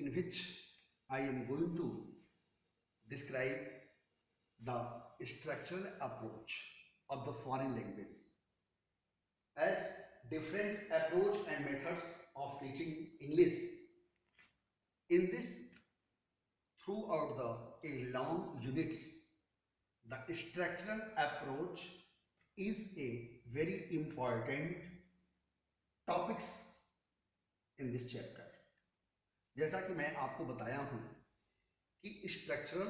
in which I am going to describe the structural approach of the foreign language as different approach and methods of teaching English. In this, throughout the long units, the structural approach is a very important topics in this chapter. जैसा कि मैं आपको बताया हूं कि structural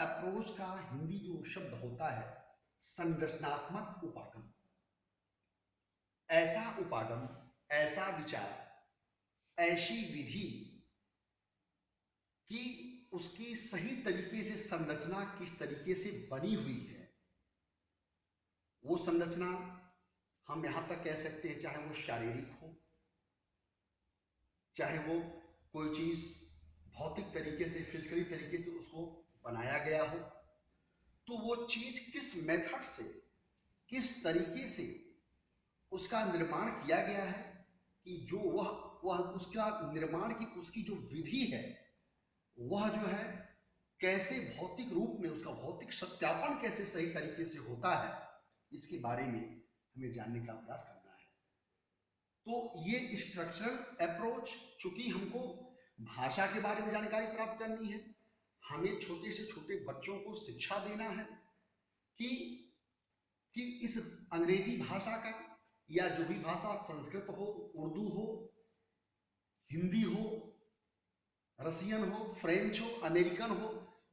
approach का हिंदी जो शब्द होता है संरचनात्मक उपागम। ऐसा उपागम, ऐसा विचार, ऐसी विधि कि उसकी सही तरीके से संरचना किस तरीके से बनी हुई है, वो संरचना हम यहां तक कह सकते हैं, चाहे वो शारीरिक हो, चाहे वो कोई चीज भौतिक तरीके से, फिजिकली तरीके से उसको बनाया गया हो, तो वो चीज किस मेथड से, किस तरीके से उसका निर्माण किया गया है कि जो वह उसका निर्माण की उसकी जो विधि है वह जो है कैसे भौतिक रूप में उसका भौतिक सत्यापन कैसे सही तरीके से होता है, इसके बारे में हमें जानने का प्रयास करना है। तो ये स्ट्रक्चरल अप्रोच, चूंकि हमको भाषा के बारे में जानकारी प्राप्त करनी है, हमें छोटे से छोटे बच्चों को शिक्षा देना है कि इस अंग्रेजी भाषा का या जो भी भाषा, संस्कृत हो, उर्दू हो, हिंदी हो, रसियन हो, फ्रेंच हो, अमेरिकन हो,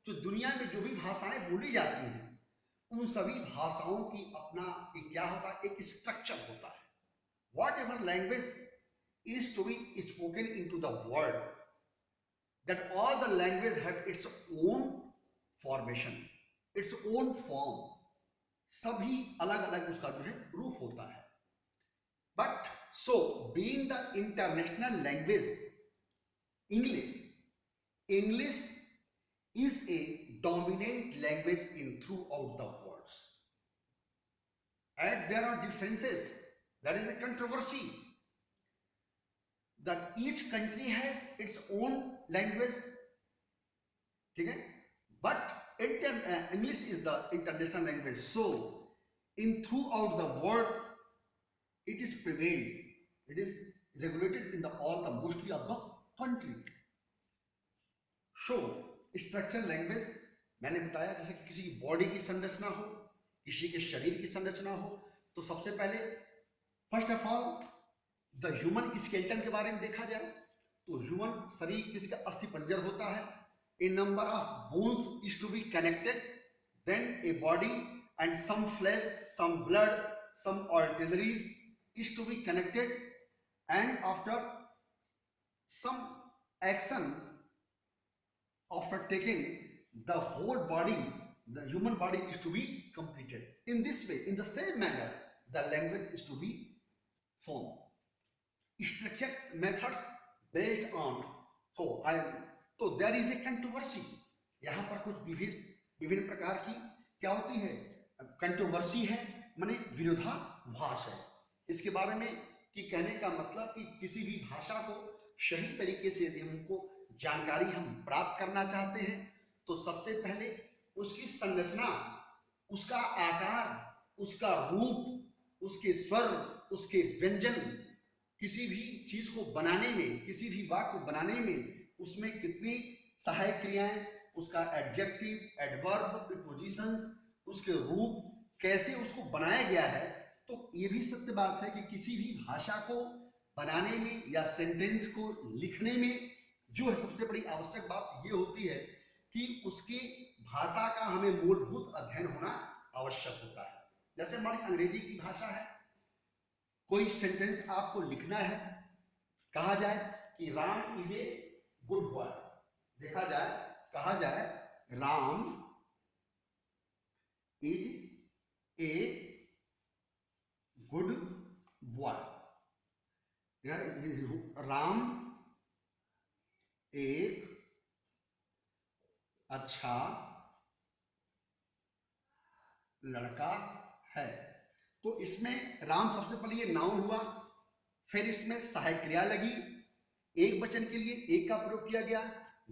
तो दुनिया में जो भी भाषाएं बोली जाती हैं उन सभी भाषाओं की अपना एक क्या होता है, एक स्ट्रक्चर होता है। What ever language is to be spoken into the world, that all the language have its own formation, its own form, सभी अलग अलग उसका जो है रूप होता है। But so being the international language, English is a dominant language in throughout the world, and there are differences, there is a controversy that each country has its own language, ठीक है, but English is the international language, so in throughout the world it is prevailed, it is regulated in the all the mostly of the country. So structural language मैंने बताया, जैसे कि किसी की body की संरचना हो, किसी के शरीर की संरचना हो, तो सबसे पहले first of all the human skeleton के बारे में देखा जाए तो ह्यूमन शरीर किसी का अस्थि पंजर होता है, a number of bones is to be connected, then a body and some flesh, some blood, some arteries is to be connected, and after some action, after taking the whole body, the human body is to be completed. In this way, in the same manner, the language is to be formed. Structured methods based on, so there is a controversy. यहाँ पर कुछ विभिन्न प्रकार की क्या होती है, controversy है, माने विरोधाभास है। इसके बारे में कि कहने का मतलब कि किसी भी भाषा को सही तरीके से यदि हमको जानकारी हम प्राप्त करना चाहते हैं तो सबसे पहले उसकी संरचना, उसका आकार, उसका रूप, उसके स्वर, उसके व्यंजन, किसी भी चीज को बनाने में, किसी भी वाक्य को बनाने में उसमें कितनी सहायक क्रियाएं, उसका एडजेक्टिव, एडवर्ब, प्रीपोजिशंस, उसके रूप, कैसे उसको बनाया गया है। तो ये भी सत्य बात है कि किसी भी भाषा को बनाने में या सेंटेंस को लिखने में जो है सबसे बड़ी आवश्यक बात ये होती है कि उसकी भाषा का हमें मूलभूत अध्ययन होना आवश्यक होता है। जैसे हमारी अंग्रेजी की भाषा है, कोई सेंटेंस आपको लिखना है, कहा जाए कि Ram is a good boy, देखा जाए, कहा जाए Ram is a good boy, Ram एक अच्छा लड़का है। तो इसमें राम सबसे पहले ये नाउन हुआ, फिर इसमें सहायक क्रिया लगी, एक वचन के लिए एक का प्रयोग किया गया,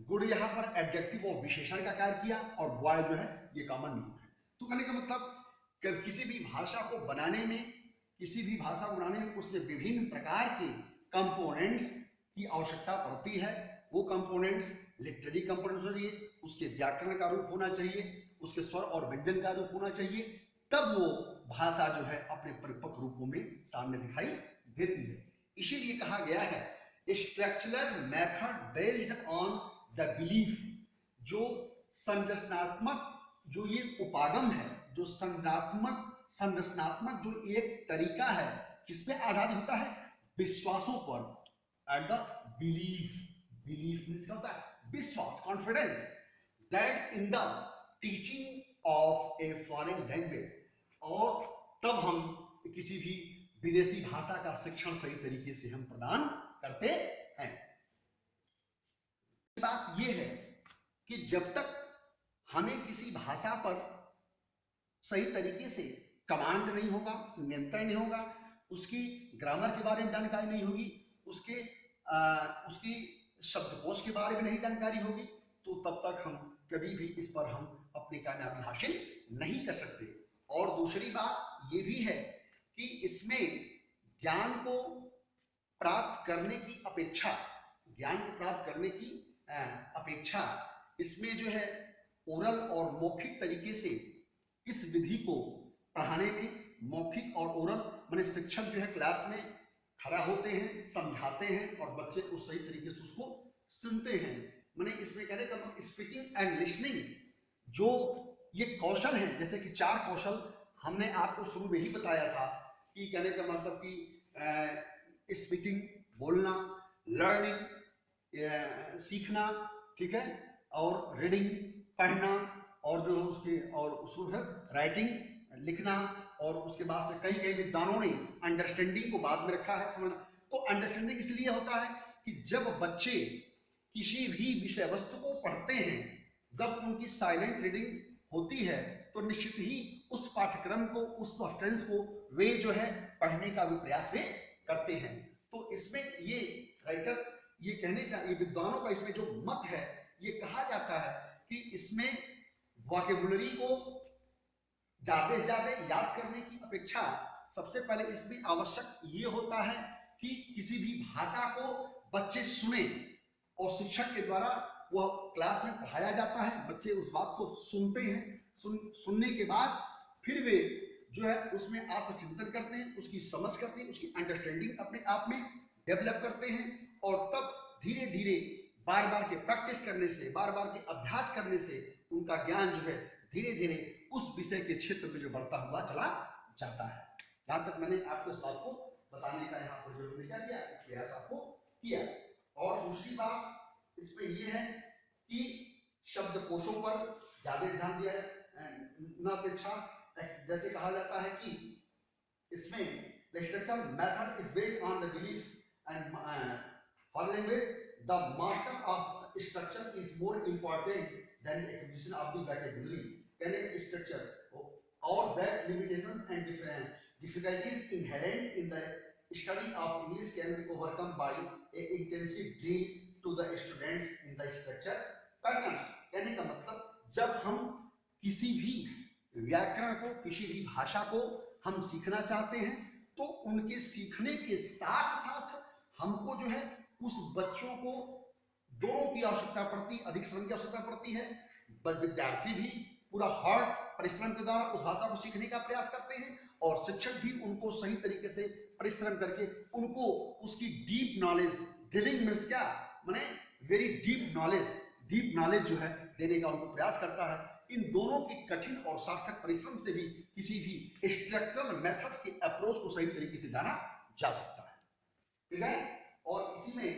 गुड यहाँ पर एडजेक्टिव और विशेषण का कार्य किया, और बॉय जो है ये कॉमन नियम है। तो कहने का मतलब किसी भी भाषा को बनाने में, उसमें विभिन्न प्रकार के कंपोनेंट्स की आवश्यकता पड़ती है। वो कंपोनेंट्स लिटरेरी कंपोनेंट्स होना चाहिए, उसके व्याकरण का रूप होना चाहिए, उसके स्वर और व्यंजन का रूप होना चाहिए, तब वो भाषा जो है अपने परिपक्व रूपों में सामने दिखाई देती है। इसीलिए कहा गया है structural method based on the belief, जो संरचनात्मक जो ये उपागम है, जो संरचनात्मक जो एक तरीका है, किस पे आधारित होता है? विश्वासों पर। एंड द बिलीफ मीन्स क्या होता है? विश्वास, confidence that in the teaching of a foreign language, और तब हम किसी भी विदेशी भाषा का शिक्षण सही तरीके से हम प्रदान करते हैं। बात यह है कि जब तक हमें किसी भाषा पर सही तरीके से कमांड नहीं होगा, नियंत्रण नहीं होगा, उसकी ग्रामर के बारे में जानकारी नहीं होगी, उसकी शब्दकोश के बारे में नहीं जानकारी होगी, तो तब तक हम कभी भी इस पर हम अपनी कामयाबी हासिल नहीं कर सकते। और दूसरी बात ये भी है कि इसमें ज्ञान को प्राप्त करने की अपेक्षा इसमें जो है ओरल और मौखिक तरीके से इस विधि को पढ़ाने में, मौखिक और ओरल माने शिक्षक जो है क्लास में खड़ा होते हैं, समझाते हैं और बच्चे को सही तरीके से उसको सुनते हैं। माने इसमें कहने का मतलब स्पीकिंग एंड लिसनिंग जो ये कौशल है, जैसे कि 4 कौशल हमने आपको शुरू में ही बताया था कि कहने का मतलब कि स्पीकिंग बोलना, लर्निंग सीखना, ठीक है, और रीडिंग पढ़ना, और जो उसको है राइटिंग लिखना, और उसके बाद से कई विद्वानों ने अंडरस्टैंडिंग को बाद में रखा है, समझना। तो अंडरस्टैंडिंग इसलिए होता है कि जब बच्चे किसी भी विषय वस्तु को पढ़ते हैं, जब उनकी साइलेंट रीडिंग होती है, तो निश्चित ही उस पाठ्यक्रम को, उस सब्सटेंस को वे जो है पढ़ने का भी प्रयास वे करते हैं। तो इसमें ये राइटर ये कहने चाहिए, विद्वानों का इसमें जो मत है, ये कहा जाता है कि इसमें वोकैबुलरी को ज्यादा से ज्यादा याद करने की अपेक्षा सबसे पहले इसमें आवश्यक ये होता है कि किसी भी भाषा को बच्चे सुने, और शिक्षक के द्वारा वह क्लास में पढ़ाया जाता है, बच्चे उस बात को सुनते हैं, सुनने के बाद फिर वे जो है उसमें आत्मचिंतन करते हैं, उसकी समझ करते हैं, उसकी अंडरस्टैंडिंग अपने आप में डेवलप करते हैं, और तब धीरे धीरे बार बार के प्रैक्टिस करने से, बार बार के अभ्यास करने से उनका ज्ञान जो है धीरे धीरे उस विषय के क्षेत्र में जो बढ़ता हुआ चला जाता है। जहां तक मैंने आपको इस बात को बताने का यहाँ पर जो क्या किया, प्रयास आपको किया। और दूसरी बात इसमें यह है कि शब्दकोशों पर ज्यादा ध्यान दिया न अपेक्षा, जैसे कहा जाता है कि इसमें the structural method is based on the belief, and for language the master of structure is more important than the acquisition of the vocabulary. कहने का structure और that limitations and difficulties inherent in the study of English can be overcome by a intensive drill to the students in the structure patterns. कहने का मतलब जब हम किसी भी व्याकरण को, किसी भी भाषा को हम सीखना चाहते हैं, तो उनके सीखने के साथ साथ हमको जो है उस बच्चों को दोनों की आवश्यकता पड़ती, अधिक श्रम की आवश्यकता पड़ती है। विद्यार्थी भी पूरा हार्ड परिश्रम के द्वारा उस भाषा को सीखने का प्रयास करते हैं, और शिक्षक भी उनको सही तरीके से परिश्रम करके उनको उसकी डीप नॉलेज, ड्रिलिंग मीन्स क्या माने वेरी डीप नॉलेज जो है देने का उनको प्रयास करता है। इन दोनों की कठिन और सार्थक परिश्रम से भी किसी भी स्ट्रक्चरल मेथड के अप्रोच को सही तरीके से जाना जा सकता है, ठीक है। और इसी में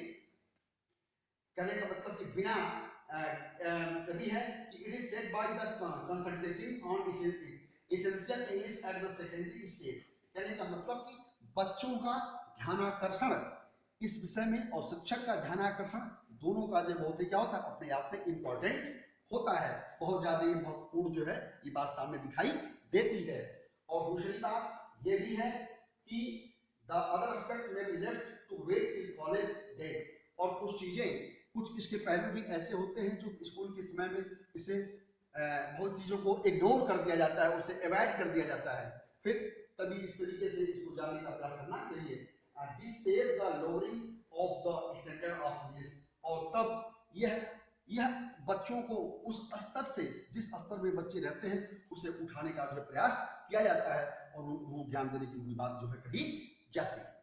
कहने का मतलब कि बिना कभी है कि it is said by the concentrating on essential English at the secondary stage. कहने का मतलब कि बच्चों का ध्यानाकर्षण इस विषय में और शिक्षक का ध्यानाकर्षण दोनों का जो बहुत ही क्या होता है, अपने आप में इंपॉर्टेंट होता है, बहुत ज्यादा महत्वपूर्ण जो है ये बात सामने दिखाई देती है। और दूसरी बात ये भी है कि द अदर एस्पेक्ट में be left to wait till college days, और कुछ चीजें, कुछ इसके पहलू भी ऐसे होते हैं जो स्कूल के समय में इसे बहुत चीजों को इग्नोर कर दिया जाता है, उसे अवॉइड कर दिया जाता है। फिर तभी इस तरीके से इसको जानने का प्रयास करना चाहिए। This save the lowering of the standard of this, और तब यह बच्चों को उस स्तर से, जिस स्तर में बच्चे रहते हैं, उसे उठाने का जो प्रयास किया जाता है और उनको ज्ञान देने की बात जो है कही जाती है।